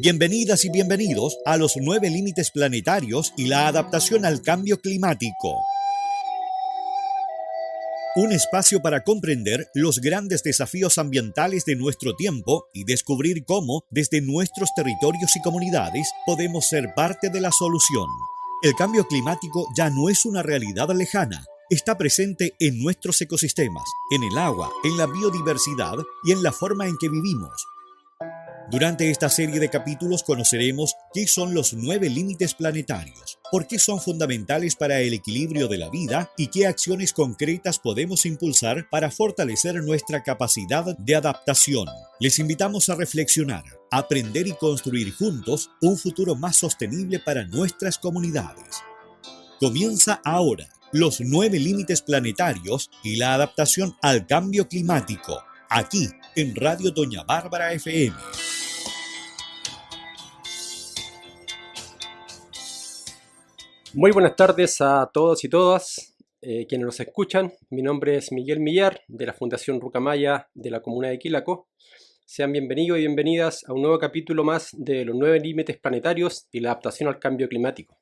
Bienvenidas y bienvenidos a los 9 límites planetarios y la adaptación al cambio climático. Un espacio para comprender los grandes desafíos ambientales de nuestro tiempo y descubrir cómo, desde nuestros territorios y comunidades, podemos ser parte de la solución. El cambio climático ya no es una realidad lejana. Está presente en nuestros ecosistemas, en el agua, en la biodiversidad y en la forma en que vivimos. Durante esta serie de capítulos conoceremos qué son los 9 límites planetarios, por qué son fundamentales para el equilibrio de la vida y qué acciones concretas podemos impulsar para fortalecer nuestra capacidad de adaptación. Les invitamos a reflexionar, aprender y construir juntos un futuro más sostenible para nuestras comunidades. Comienza ahora los 9 límites planetarios y la adaptación al cambio climático, aquí en Radio Doña Bárbara FM. Muy buenas tardes a todos y todas quienes nos escuchan. Mi nombre es Miguel Millar, de la Fundación Rucamaya de la comuna de Quilaco. Sean bienvenidos y bienvenidas a un nuevo capítulo más de los 9 límites planetarios y la adaptación al cambio climático.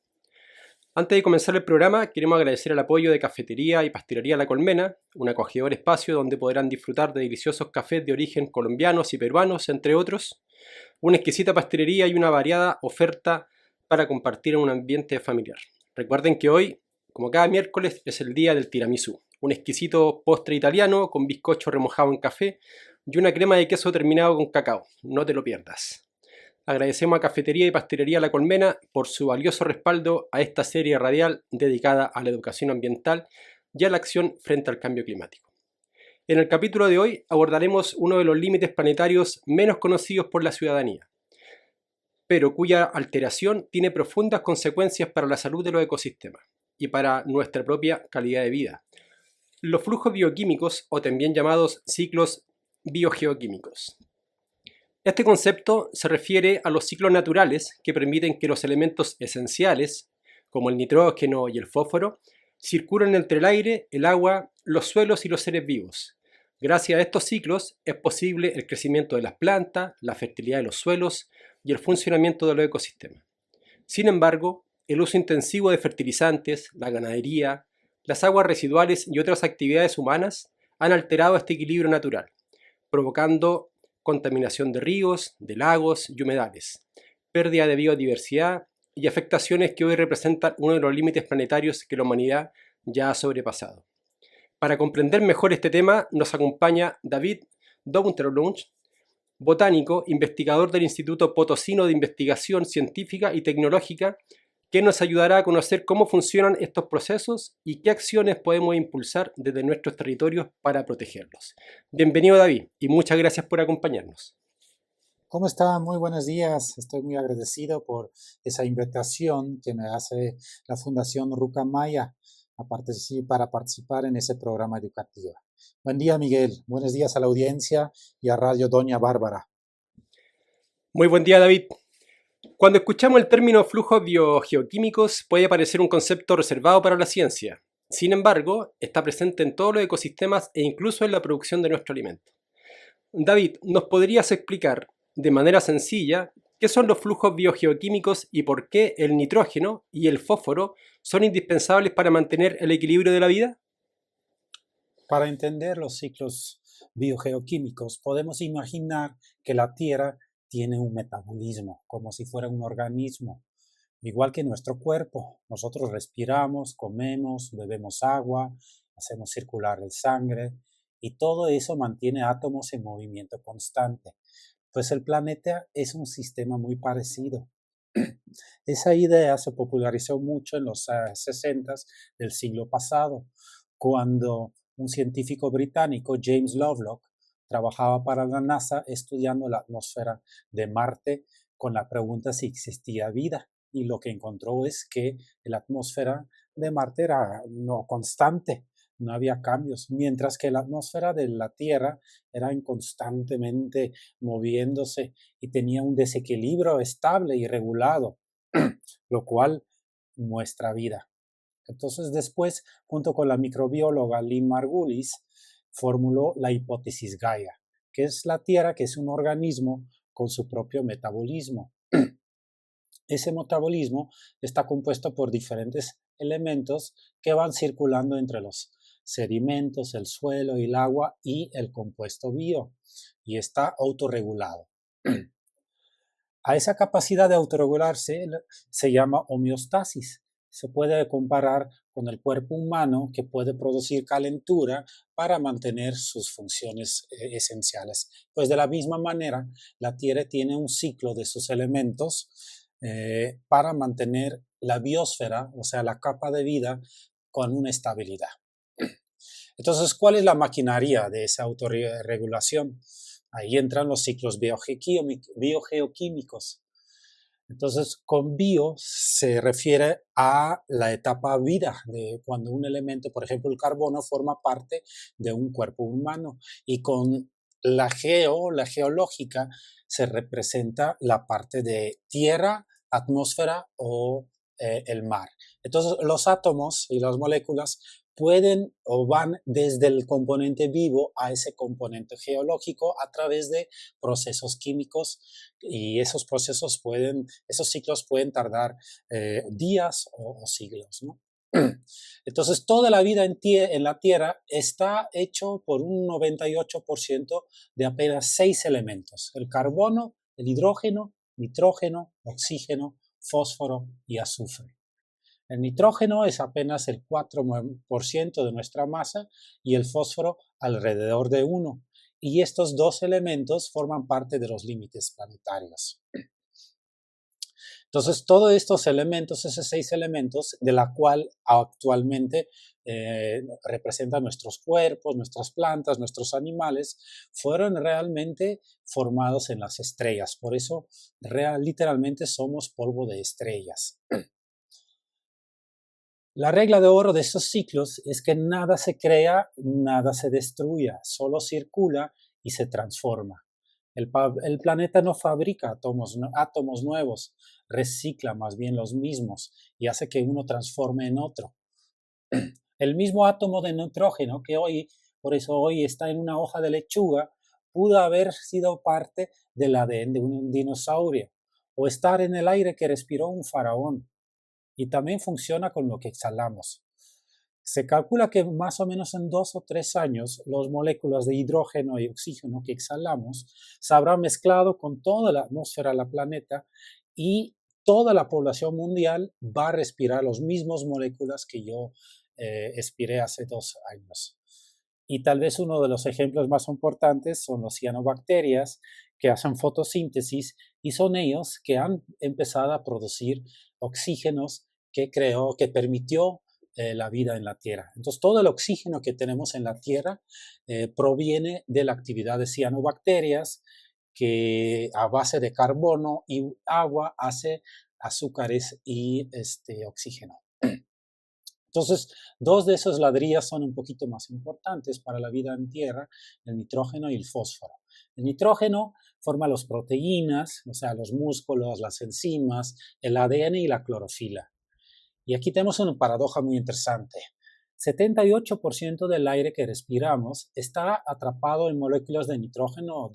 Antes de comenzar el programa, queremos agradecer el apoyo de Cafetería y Pastelería La Colmena, un acogedor espacio donde podrán disfrutar de deliciosos cafés de origen colombianos y peruanos, entre otros, una exquisita pastelería y una variada oferta para compartir en un ambiente familiar. Recuerden que hoy, como cada miércoles, es el día del tiramisú, un exquisito postre italiano con bizcocho remojado en café y una crema de queso terminado con cacao. No te lo pierdas. Agradecemos a Cafetería y Pastelería La Colmena por su valioso respaldo a esta serie radial dedicada a la educación ambiental y a la acción frente al cambio climático. En el capítulo de hoy abordaremos uno de los límites planetarios menos conocidos por la ciudadanía, pero cuya alteración tiene profundas consecuencias para la salud de los ecosistemas y para nuestra propia calidad de vida. Los flujos bioquímicos, o también llamados ciclos biogeoquímicos. Este concepto se refiere a los ciclos naturales que permiten que los elementos esenciales, como el nitrógeno y el fósforo, circulen entre el aire, el agua, los suelos y los seres vivos. Gracias a estos ciclos es posible el crecimiento de las plantas, la fertilidad de los suelos y el funcionamiento de los ecosistemas. Sin embargo, el uso intensivo de fertilizantes, la ganadería, las aguas residuales y otras actividades humanas han alterado este equilibrio natural, provocando contaminación de ríos, de lagos y humedales, pérdida de biodiversidad y afectaciones que hoy representan uno de los límites planetarios que la humanidad ya ha sobrepasado. Para comprender mejor este tema nos acompaña David Dounterlunch, botánico, investigador del Instituto Potosino de Investigación Científica y Tecnológica, que nos ayudará a conocer cómo funcionan estos procesos y qué acciones podemos impulsar desde nuestros territorios para protegerlos. Bienvenido, David, y muchas gracias por acompañarnos. ¿Cómo está? Muy buenos días. Estoy muy agradecido por esa invitación que me hace la Fundación Rucamaya para participar en ese programa educativo. Buen día, Miguel. Buenos días a la audiencia y a Radio Doña Bárbara. Muy buen día, David. Cuando escuchamos el término flujos biogeoquímicos puede parecer un concepto reservado para la ciencia. Sin embargo, está presente en todos los ecosistemas e incluso en la producción de nuestro alimento. David, ¿nos podrías explicar de manera sencilla qué son los flujos biogeoquímicos y por qué el nitrógeno y el fósforo son indispensables para mantener el equilibrio de la vida? Para entender los ciclos biogeoquímicos, podemos imaginar que la Tierra tiene un metabolismo, como si fuera un organismo, igual que nuestro cuerpo. Nosotros respiramos, comemos, bebemos agua, hacemos circular el sangre y todo eso mantiene átomos en movimiento constante. Pues el planeta es un sistema muy parecido. Esa idea se popularizó mucho en los 60 del siglo pasado, cuando un científico británico, James Lovelock, trabajaba para la NASA estudiando la atmósfera de Marte con la pregunta si existía vida. Y lo que encontró es que la atmósfera de Marte era no constante, no había cambios, mientras que la atmósfera de la Tierra era constantemente moviéndose y tenía un desequilibrio estable y regulado, lo cual muestra vida. Entonces después, junto con la microbióloga Lynn Margulis, formuló la hipótesis Gaia, que es la Tierra, que es un organismo con su propio metabolismo. Ese metabolismo está compuesto por diferentes elementos que van circulando entre los sedimentos, el suelo y el agua y el compuesto bio, y está autorregulado. A esa capacidad de autorregularse se llama homeostasis. Se puede comparar con el cuerpo humano, que puede producir calentura para mantener sus funciones esenciales. Pues de la misma manera, la Tierra tiene un ciclo de sus elementos para mantener la biosfera, o sea, la capa de vida, con una estabilidad. Entonces, ¿cuál es la maquinaria de esa autorregulación? Ahí entran los ciclos biogeoquímicos. Entonces, con bio se refiere a la etapa vida, de cuando un elemento, por ejemplo el carbono, forma parte de un cuerpo humano. Y con la geológica, se representa la parte de tierra, atmósfera o el mar. Entonces, los átomos y las moléculas pueden o van desde el componente vivo a ese componente geológico a través de procesos químicos, y esos ciclos pueden tardar días o siglos, ¿no? Entonces, toda la vida en la Tierra está hecho por un 98% de apenas 6 elementos: el carbono, el hidrógeno, nitrógeno, oxígeno, fósforo y azufre. El nitrógeno es apenas el 4% de nuestra masa y el fósforo alrededor de 1. Y estos dos elementos forman parte de los límites planetarios. Entonces, todos estos elementos, esos 6 elementos, de la cual actualmente representan nuestros cuerpos, nuestras plantas, nuestros animales, fueron realmente formados en las estrellas. Por eso, literalmente somos polvo de estrellas. La regla de oro de estos ciclos es que nada se crea, nada se destruye, solo circula y se transforma. El planeta no fabrica átomos nuevos, recicla más bien los mismos y hace que uno transforme en otro. El mismo átomo de nitrógeno que por eso hoy está en una hoja de lechuga, pudo haber sido parte del ADN de un dinosaurio o estar en el aire que respiró un faraón. Y también funciona con lo que exhalamos. Se calcula que más o menos en 2 o 3 años las moléculas de hidrógeno y oxígeno que exhalamos se habrán mezclado con toda la atmósfera del planeta y toda la población mundial va a respirar las mismas moléculas que yo expiré hace 2 años. Y tal vez uno de los ejemplos más importantes son los cianobacterias, que hacen fotosíntesis y son ellos que han empezado a producir oxígenos que permitió la vida en la Tierra. Entonces, todo el oxígeno que tenemos en la Tierra proviene de la actividad de cianobacterias, que a base de carbono y agua hace azúcares y oxígeno. Entonces, 2 de esos ladrillos son un poquito más importantes para la vida en Tierra: el nitrógeno y el fósforo. El nitrógeno forma las proteínas, o sea, los músculos, las enzimas, el ADN y la clorofila. Y aquí tenemos una paradoja muy interesante. 78% del aire que respiramos está atrapado en moléculas de nitrógeno,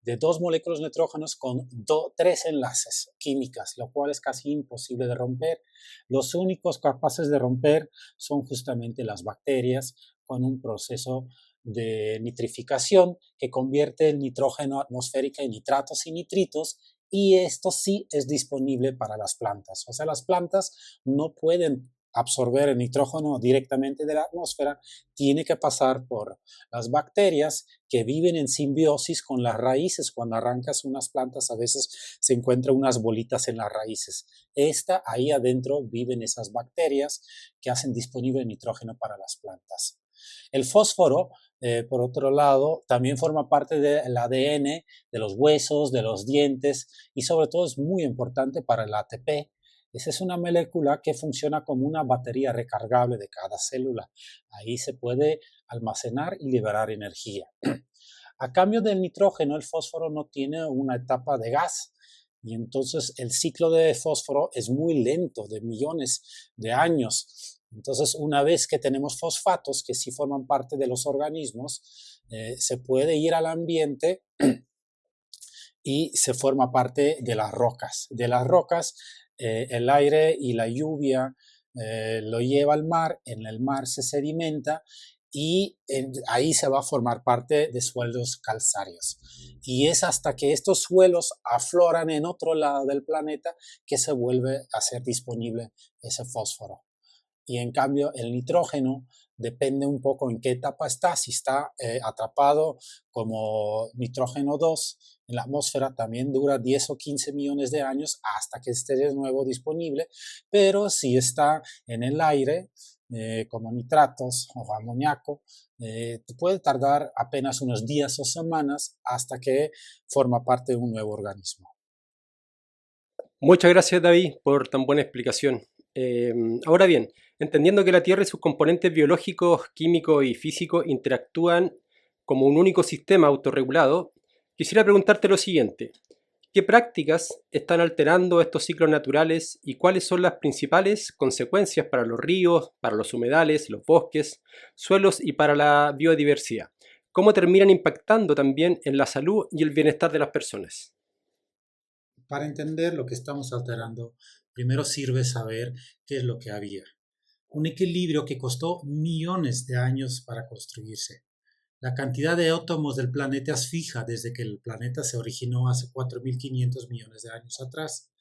de 2 moléculas de nitrógenos con 3 enlaces químicas, lo cual es casi imposible de romper. Los únicos capaces de romper son justamente las bacterias, con un proceso de nitrificación que convierte el nitrógeno atmosférico en nitratos y nitritos, y esto sí es disponible para las plantas. O sea, las plantas no pueden absorber el nitrógeno directamente de la atmósfera, tiene que pasar por las bacterias, que viven en simbiosis con las raíces. Cuando arrancas unas plantas, a veces se encuentran unas bolitas en las raíces. Ahí adentro viven esas bacterias que hacen disponible el nitrógeno para las plantas. El fósforo, por otro lado, también forma parte del ADN, de los huesos, de los dientes, y sobre todo es muy importante para el ATP. Esa es una molécula que funciona como una batería recargable de cada célula. Ahí se puede almacenar y liberar energía. A cambio del nitrógeno, el fósforo no tiene una etapa de gas, y entonces el ciclo de fósforo es muy lento, de millones de años. Entonces, una vez que tenemos fosfatos, que sí forman parte de los organismos, se puede ir al ambiente y se forma parte de las rocas. De las rocas, el aire y la lluvia lo lleva al mar, en el mar se sedimenta y ahí se va a formar parte de suelos calcáreos. Y es hasta que estos suelos afloran en otro lado del planeta que se vuelve a ser disponible ese fósforo. Y en cambio el nitrógeno depende un poco en qué etapa está. Si está atrapado como nitrógeno 2 en la atmósfera, también dura 10 o 15 millones de años hasta que esté de nuevo disponible. Pero si está en el aire, como nitratos o amoníaco, puede tardar apenas unos días o semanas hasta que forma parte de un nuevo organismo. Muchas gracias, David, por tan buena explicación. Ahora bien, entendiendo que la Tierra y sus componentes biológicos, químicos y físicos interactúan como un único sistema autorregulado, quisiera preguntarte lo siguiente. ¿Qué prácticas están alterando estos ciclos naturales y cuáles son las principales consecuencias para los ríos, para los humedales, los bosques, suelos y para la biodiversidad? ¿Cómo terminan impactando también en la salud y el bienestar de las personas? Para entender lo que estamos alterando, primero sirve saber qué es lo que había. Un equilibrio que costó millones de años para construirse. La cantidad de átomos del planeta es fija desde que el planeta se originó hace 4.500 millones de años atrás.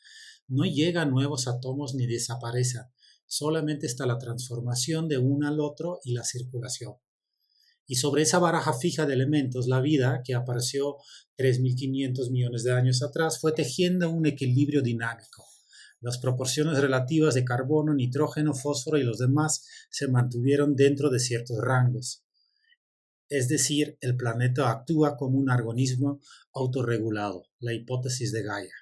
No llegan nuevos átomos ni desaparecen, solamente está la transformación de uno al otro y la circulación. Y sobre esa baraja fija de elementos, la vida, que apareció 3.500 millones de años atrás, fue tejiendo un equilibrio dinámico. Las proporciones relativas de carbono, nitrógeno, fósforo y los demás se mantuvieron dentro de ciertos rangos. Es decir, el planeta actúa como un organismo autorregulado, la hipótesis de Gaia.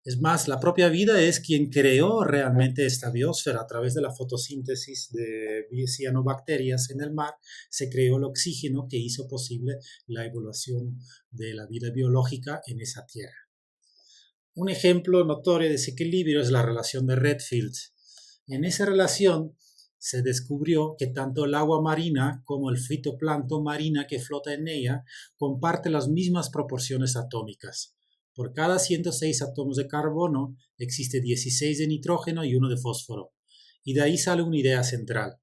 Es más, la propia vida es quien creó realmente esta biosfera. A través de la fotosíntesis de cianobacterias en el mar, se creó el oxígeno que hizo posible la evolución de la vida biológica en esa tierra. Un ejemplo notorio de ese equilibrio es la relación de Redfield. En esa relación se descubrió que tanto el agua marina como el fitoplancton marina que flota en ella comparte las mismas proporciones atómicas. Por cada 106 átomos de carbono existe 16 de nitrógeno y 1 de fósforo. Y de ahí sale una idea central.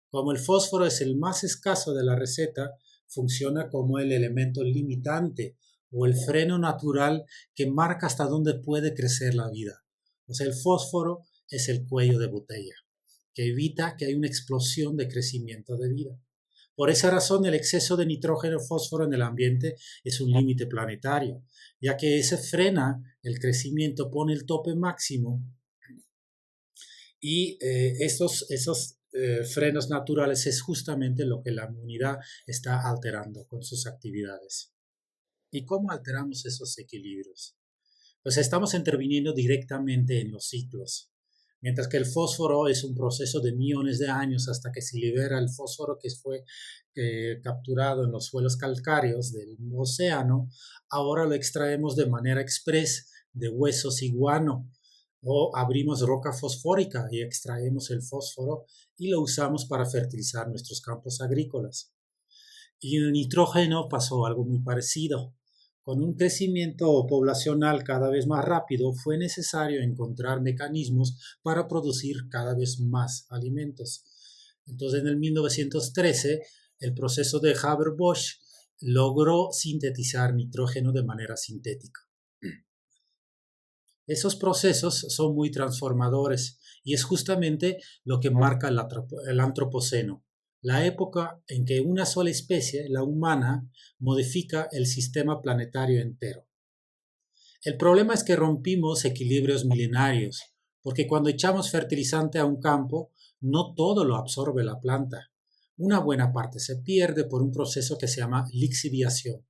Como el fósforo es el más escaso de la receta, funciona como el elemento limitante o el freno natural que marca hasta dónde puede crecer la vida. O sea, el fósforo es el cuello de botella, que evita que haya una explosión de crecimiento de vida. Por esa razón, el exceso de nitrógeno y fósforo en el ambiente es un límite planetario, ya que ese frena el crecimiento, pone el tope máximo y esos frenos naturales es justamente lo que la humanidad está alterando con sus actividades. ¿Y cómo alteramos esos equilibrios? Pues estamos interviniendo directamente en los ciclos. Mientras que el fósforo es un proceso de millones de años hasta que se libera el fósforo que fue capturado en los suelos calcáreos del océano, ahora lo extraemos de manera express de huesos y guano, o abrimos roca fosfórica y extraemos el fósforo y lo usamos para fertilizar nuestros campos agrícolas. Y en el nitrógeno pasó algo muy parecido. Con un crecimiento poblacional cada vez más rápido, fue necesario encontrar mecanismos para producir cada vez más alimentos. Entonces, en el 1913, el proceso de Haber-Bosch logró sintetizar nitrógeno de manera sintética. Esos procesos son muy transformadores y es justamente lo que marca el antropoceno. La época en que una sola especie, la humana, modifica el sistema planetario entero. El problema es que rompimos equilibrios milenarios, porque cuando echamos fertilizante a un campo, no todo lo absorbe la planta. Una buena parte se pierde por un proceso que se llama lixiviación,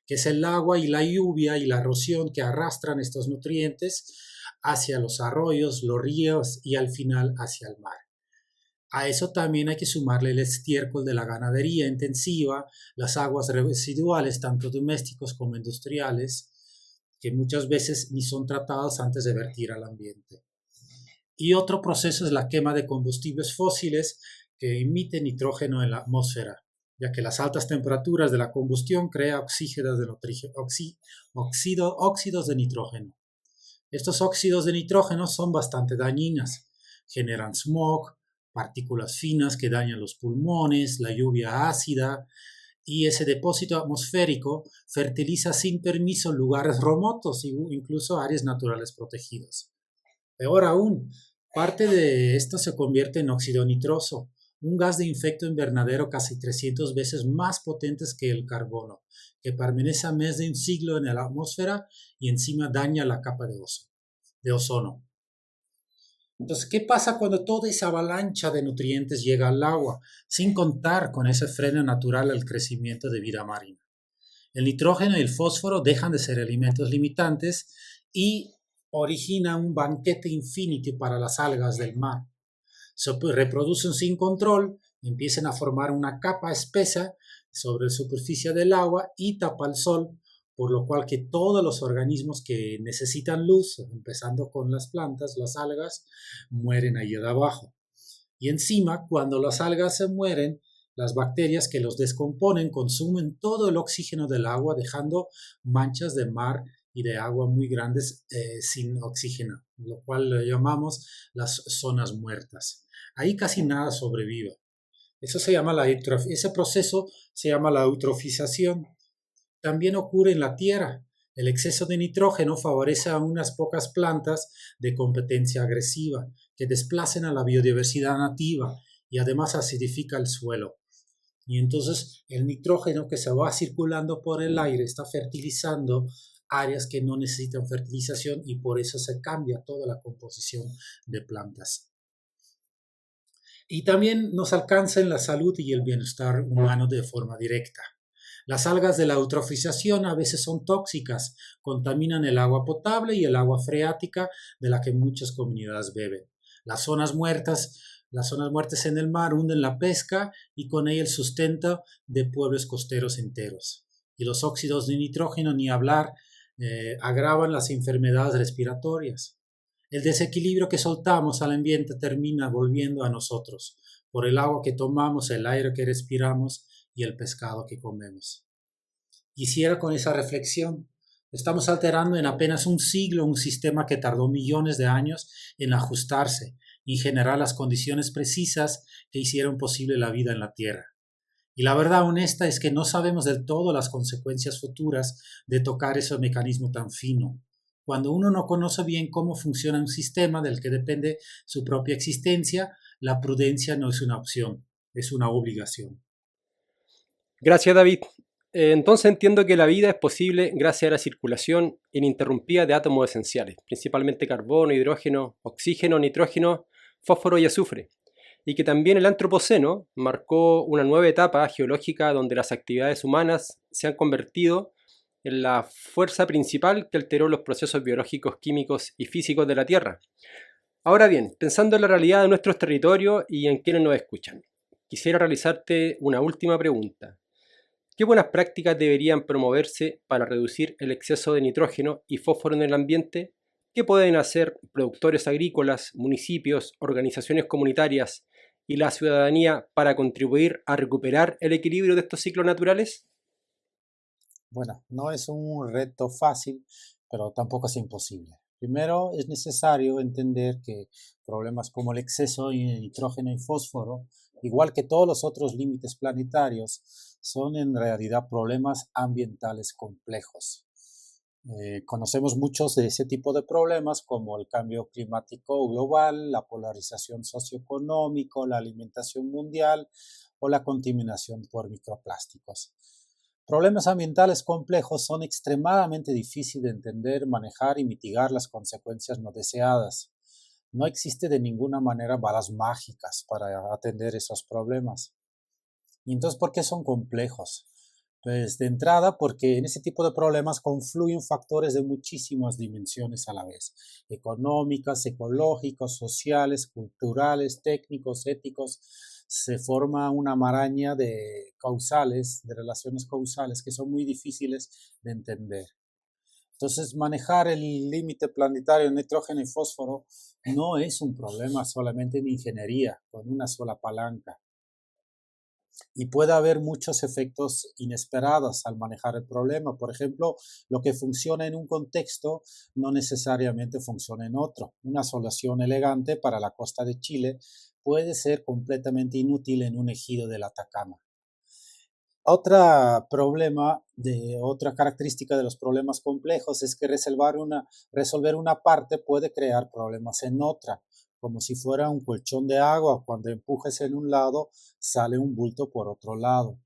que es el agua y la lluvia y la erosión que arrastran estos nutrientes hacia los arroyos, los ríos y al final hacia el mar. A eso también hay que sumarle el estiércol de la ganadería intensiva, las aguas residuales, tanto domésticos como industriales, que muchas veces ni son tratadas antes de vertir al ambiente. Y otro proceso es la quema de combustibles fósiles que emiten nitrógeno en la atmósfera. ya que las altas temperaturas de la combustión crean óxidos de nitrógeno. Estos óxidos de nitrógeno son bastante dañinas, generan smog, partículas finas que dañan los pulmones, la lluvia ácida, y ese depósito atmosférico fertiliza sin permiso lugares remotos e incluso áreas naturales protegidas. Peor aún, parte de esto se convierte en óxido nitroso, un gas de efecto invernadero casi 300 veces más potente que el carbono, que permanece a más de un siglo en la atmósfera y encima daña la capa de ozono. Entonces, ¿qué pasa cuando toda esa avalancha de nutrientes llega al agua, sin contar con ese freno natural al crecimiento de vida marina? El nitrógeno y el fósforo dejan de ser alimentos limitantes y origina un banquete infinito para las algas del mar. Se reproducen sin control, empiezan a formar una capa espesa sobre la superficie del agua y tapa el sol, por lo cual que todos los organismos que necesitan luz, empezando con las plantas, las algas, mueren allí de abajo. Y encima, cuando las algas se mueren, las bacterias que los descomponen consumen todo el oxígeno del agua, dejando manchas de mar y de agua muy grandes sin oxígeno, lo cual le llamamos las zonas muertas. Ahí casi nada sobrevive. Ese proceso se llama la eutrofización. También ocurre en la tierra. El exceso de nitrógeno favorece a unas pocas plantas de competencia agresiva que desplacen a la biodiversidad nativa y además acidifica el suelo. Y entonces el nitrógeno que se va circulando por el aire está fertilizando áreas que no necesitan fertilización y por eso se cambia toda la composición de plantas. Y también nos alcanza en la salud y el bienestar humano de forma directa. Las algas de la eutrofización a veces son tóxicas, contaminan el agua potable y el agua freática de la que muchas comunidades beben. Las zonas muertas en el mar hunden la pesca y con ella el sustento de pueblos costeros enteros. Y los óxidos de nitrógeno, ni hablar, agravan las enfermedades respiratorias. El desequilibrio que soltamos al ambiente termina volviendo a nosotros, por el agua que tomamos, el aire que respiramos y el pescado que comemos. Quisiera con esa reflexión, estamos alterando en apenas un siglo un sistema que tardó millones de años en ajustarse y generar las condiciones precisas que hicieron posible la vida en la Tierra. Y la verdad honesta es que no sabemos del todo las consecuencias futuras de tocar ese mecanismo tan fino. Cuando uno no conoce bien cómo funciona un sistema del que depende su propia existencia, la prudencia no es una opción, es una obligación. Gracias, David. Entonces entiendo que la vida es posible gracias a la circulación ininterrumpida de átomos esenciales, principalmente carbono, hidrógeno, oxígeno, nitrógeno, fósforo y azufre, y que también el Antropoceno marcó una nueva etapa geológica donde las actividades humanas se han convertido en la fuerza principal que alteró los procesos biológicos, químicos y físicos de la Tierra. Ahora bien, pensando en la realidad de nuestros territorios y en quienes nos escuchan, quisiera realizarte una última pregunta. ¿Qué buenas prácticas deberían promoverse para reducir el exceso de nitrógeno y fósforo en el ambiente? ¿Qué pueden hacer productores agrícolas, municipios, organizaciones comunitarias y la ciudadanía para contribuir a recuperar el equilibrio de estos ciclos naturales? Bueno, no es un reto fácil, pero tampoco es imposible. Primero, es necesario entender que problemas como el exceso de nitrógeno y fósforo, igual que todos los otros límites planetarios, son en realidad problemas ambientales complejos. Conocemos muchos de ese tipo de problemas como el cambio climático global, la polarización socioeconómica, la alimentación mundial o la contaminación por microplásticos. Problemas ambientales complejos son extremadamente difíciles de entender, manejar y mitigar las consecuencias no deseadas. No existe de ninguna manera balas mágicas para atender esos problemas. ¿Y entonces por qué son complejos? Pues de entrada porque en ese tipo de problemas confluyen factores de muchísimas dimensiones a la vez. Económicas, ecológicos, sociales, culturales, técnicos, éticos. Se forma una maraña de relaciones causales que son muy difíciles de entender. Entonces, manejar el límite planetario de nitrógeno y fósforo no es un problema solamente de ingeniería, con una sola palanca. Y puede haber muchos efectos inesperados al manejar el problema. Por ejemplo, lo que funciona en un contexto no necesariamente funciona en otro. Una solución elegante para la costa de Chile puede ser completamente inútil en un ejido del Atacama. Otra característica de los problemas complejos es que resolver una parte puede crear problemas en otra, como si fuera un colchón de agua. Cuando empujes en un lado, sale un bulto por otro lado.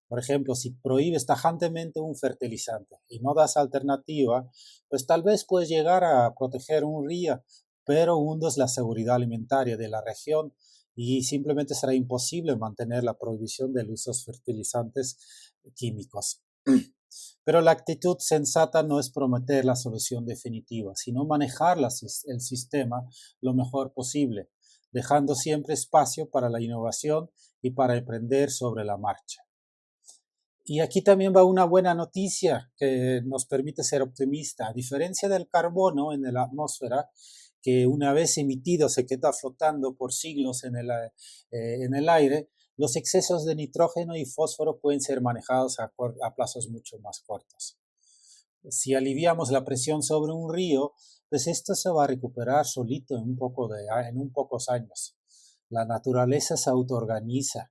Por ejemplo, si prohíbes tajantemente un fertilizante y no das alternativa, pues tal vez puedes llegar a proteger un río, pero hundes la seguridad alimentaria de la región y simplemente será imposible mantener la prohibición del uso de fertilizantes químicos. Pero la actitud sensata no es prometer la solución definitiva, sino manejar el sistema lo mejor posible, dejando siempre espacio para la innovación y para aprender sobre la marcha. Y aquí también va una buena noticia que nos permite ser optimista. A diferencia del carbono en la atmósfera, que una vez emitido se queda flotando por siglos en el aire, los excesos de nitrógeno y fósforo pueden ser manejados a plazos mucho más cortos. Si aliviamos la presión sobre un río, pues esto se va a recuperar solito en un pocos años. La naturaleza se autoorganiza.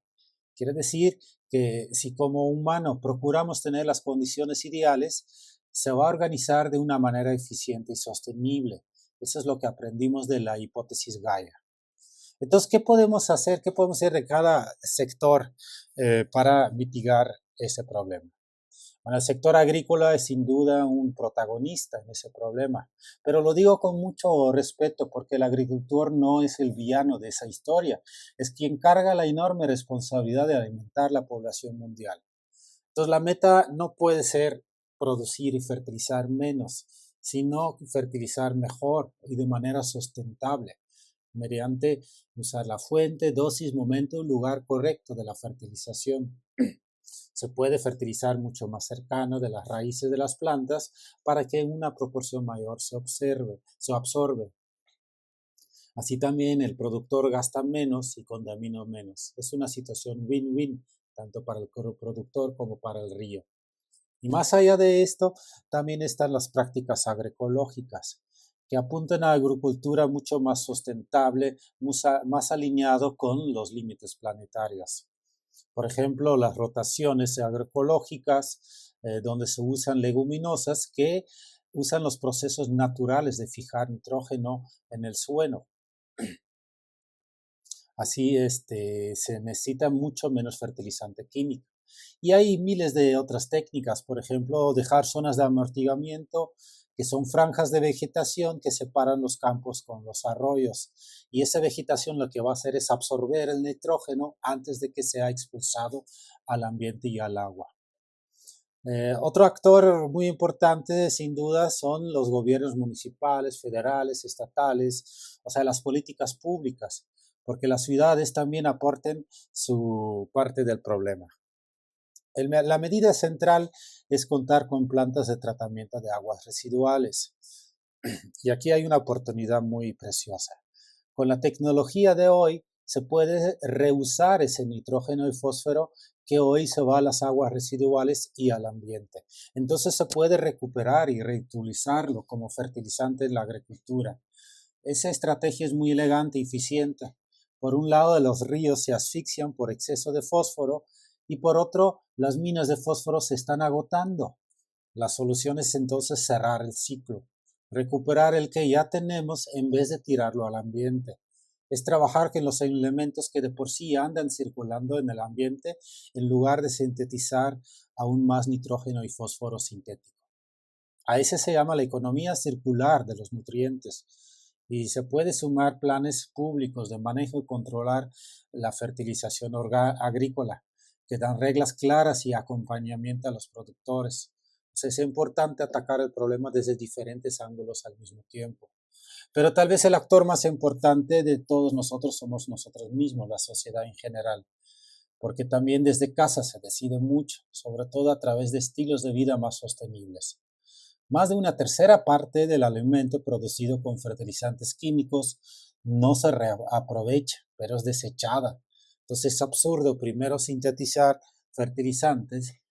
Quiere decir que si como humano procuramos tener las condiciones ideales, se va a organizar de una manera eficiente y sostenible. Eso es lo que aprendimos de la hipótesis Gaia. Entonces, ¿qué podemos hacer? ¿Qué podemos hacer de cada sector para mitigar ese problema? Bueno, el sector agrícola es sin duda un protagonista en ese problema, pero lo digo con mucho respeto porque el agricultor no es el villano de esa historia, es quien carga la enorme responsabilidad de alimentar la población mundial. Entonces, la meta no puede ser producir y fertilizar menos, sino fertilizar mejor y de manera sustentable, mediante usar la fuente, dosis, momento y lugar correcto de la fertilización. Se puede fertilizar mucho más cercano de las raíces de las plantas para que una proporción mayor se absorbe. Así también el productor gasta menos y contamina menos. Es una situación win-win, tanto para el productor como para el río. Y más allá de esto, también están las prácticas agroecológicas, que apuntan a agricultura mucho más sustentable, más alineado con los límites planetarios. Por ejemplo, las rotaciones agroecológicas, donde se usan leguminosas que usan los procesos naturales de fijar nitrógeno en el suelo. Así se necesita mucho menos fertilizante químico. Y hay miles de otras técnicas, por ejemplo, dejar zonas de amortiguamiento, que son franjas de vegetación que separan los campos con los arroyos. Y esa vegetación lo que va a hacer es absorber el nitrógeno antes de que sea expulsado al ambiente y al agua. Otro actor muy importante, sin duda, son los gobiernos municipales, federales, estatales, o sea, las políticas públicas, porque las ciudades también aporten su parte del problema. La medida central es contar con plantas de tratamiento de aguas residuales. Y aquí hay una oportunidad muy preciosa. Con la tecnología de hoy se puede reusar ese nitrógeno y fósforo que hoy se va a las aguas residuales y al ambiente. Entonces se puede recuperar y reutilizarlo como fertilizante en la agricultura. Esa estrategia es muy elegante y eficiente. Por un lado, los ríos se asfixian por exceso de fósforo y por otro, las minas de fósforo se están agotando. La solución es entonces cerrar el ciclo, recuperar el que ya tenemos en vez de tirarlo al ambiente. Es trabajar con los elementos que de por sí andan circulando en el ambiente en lugar de sintetizar aún más nitrógeno y fósforo sintético. A ese se llama la economía circular de los nutrientes y se puede sumar planes públicos de manejo y controlar la fertilización agrícola que dan reglas claras y acompañamiento a los productores. Es importante atacar el problema desde diferentes ángulos al mismo tiempo. Pero tal vez el actor más importante de todos nosotros somos nosotros mismos, la sociedad en general, porque también desde casa se decide mucho, sobre todo a través de estilos de vida más sostenibles. Más de una tercera parte del alimento producido con fertilizantes químicos no se aprovecha, pero es desechada. Entonces es absurdo primero sintetizar fertilizantes,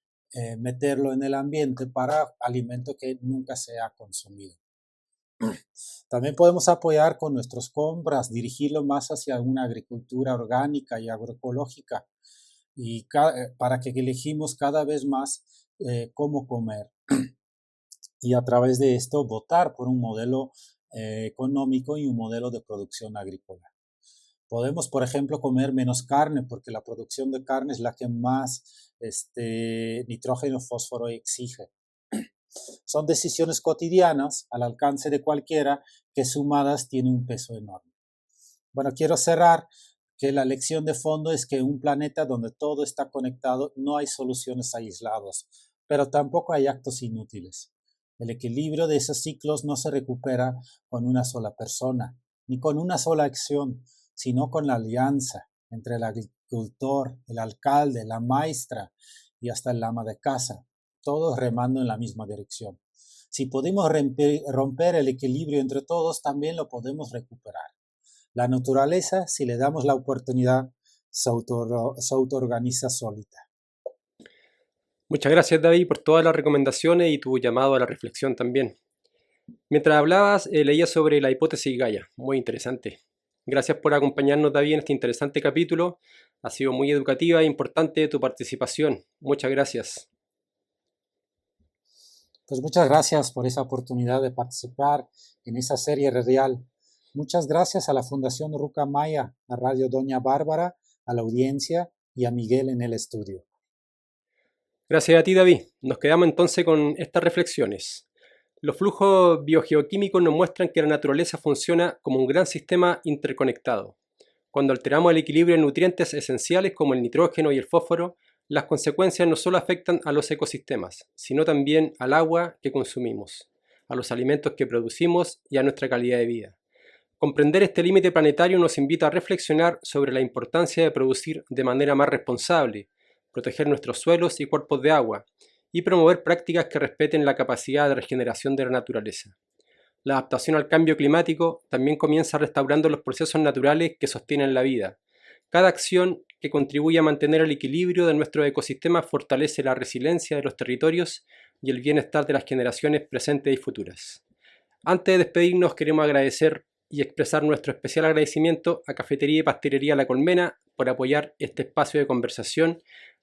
meterlo en el ambiente para alimento que nunca se ha consumido. También podemos apoyar con nuestras compras, dirigirlo más hacia una agricultura orgánica y agroecológica y para que elegimos cada vez más cómo comer. Y a través de esto votar por un modelo económico y un modelo de producción agrícola. Podemos, por ejemplo, comer menos carne porque la producción de carne es la que más nitrógeno, fósforo exige. Son decisiones cotidianas al alcance de cualquiera que sumadas tienen un peso enorme. Bueno, quiero cerrar que la lección de fondo es que en un planeta donde todo está conectado no hay soluciones aisladas, pero tampoco hay actos inútiles. El equilibrio de esos ciclos no se recupera con una sola persona, ni con una sola acción, sino con la alianza entre el agricultor, el alcalde, la maestra y hasta el ama de casa, todos remando en la misma dirección. Si podemos romper el equilibrio entre todos, también lo podemos recuperar. La naturaleza, si le damos la oportunidad, se autoorganiza solita. Muchas gracias, David, por todas las recomendaciones y tu llamado a la reflexión también. Mientras hablabas, leía sobre la hipótesis Gaia. Muy interesante. Gracias por acompañarnos, David, en este interesante capítulo. Ha sido muy educativa e importante tu participación. Muchas gracias. Pues muchas gracias por esa oportunidad de participar en esa serie radial. Muchas gracias a la Fundación Ruca Maya, a Radio Doña Bárbara, a la audiencia y a Miguel en el estudio. Gracias a ti, David. Nos quedamos entonces con estas reflexiones. Los flujos biogeoquímicos nos muestran que la naturaleza funciona como un gran sistema interconectado. Cuando alteramos el equilibrio de nutrientes esenciales como el nitrógeno y el fósforo, las consecuencias no solo afectan a los ecosistemas, sino también al agua que consumimos, a los alimentos que producimos y a nuestra calidad de vida. Comprender este límite planetario nos invita a reflexionar sobre la importancia de producir de manera más responsable, proteger nuestros suelos y cuerpos de agua, y promover prácticas que respeten la capacidad de regeneración de la naturaleza. La adaptación al cambio climático también comienza restaurando los procesos naturales que sostienen la vida. Cada acción que contribuye a mantener el equilibrio de nuestro ecosistema fortalece la resiliencia de los territorios y el bienestar de las generaciones presentes y futuras. Antes de despedirnos, queremos agradecer y expresar nuestro especial agradecimiento a Cafetería y Pastelería La Colmena por apoyar este espacio de conversación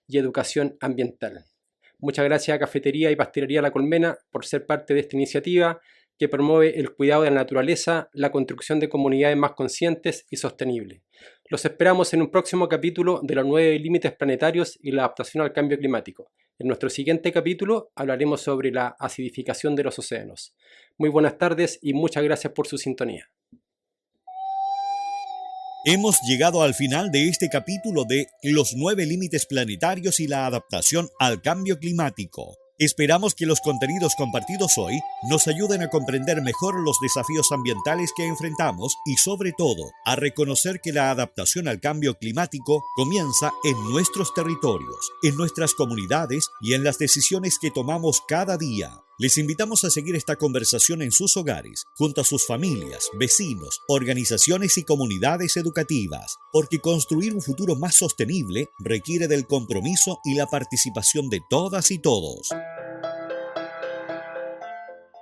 y educación ambiental. Muchas gracias a Cafetería y Pastelería La Colmena por ser parte de esta iniciativa que promueve el cuidado de la naturaleza, la construcción de comunidades más conscientes y sostenibles. Los esperamos en un próximo capítulo de los 9 límites planetarios y la adaptación al cambio climático. En nuestro siguiente capítulo hablaremos sobre la acidificación de los océanos. Muy buenas tardes y muchas gracias por su sintonía. Hemos llegado al final de este capítulo de Los 9 límites planetarios y la adaptación al cambio climático. Esperamos que los contenidos compartidos hoy nos ayuden a comprender mejor los desafíos ambientales que enfrentamos y, sobre todo, a reconocer que la adaptación al cambio climático comienza en nuestros territorios, en nuestras comunidades y en las decisiones que tomamos cada día. Les invitamos a seguir esta conversación en sus hogares, junto a sus familias, vecinos, organizaciones y comunidades educativas, porque construir un futuro más sostenible requiere del compromiso y la participación de todas y todos.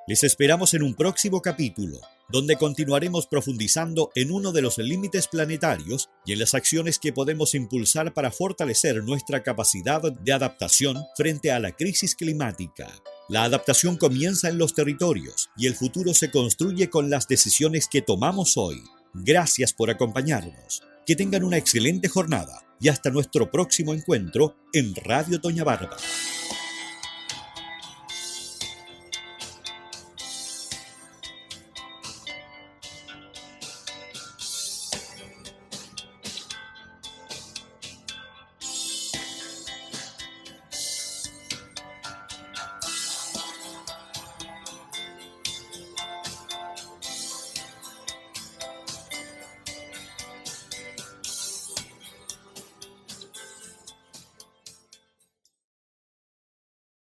Les esperamos en un próximo capítulo, donde continuaremos profundizando en uno de los límites planetarios y en las acciones que podemos impulsar para fortalecer nuestra capacidad de adaptación frente a la crisis climática. La adaptación comienza en los territorios y el futuro se construye con las decisiones que tomamos hoy. Gracias por acompañarnos. Que tengan una excelente jornada y hasta nuestro próximo encuentro en Radio Doña Bárbara.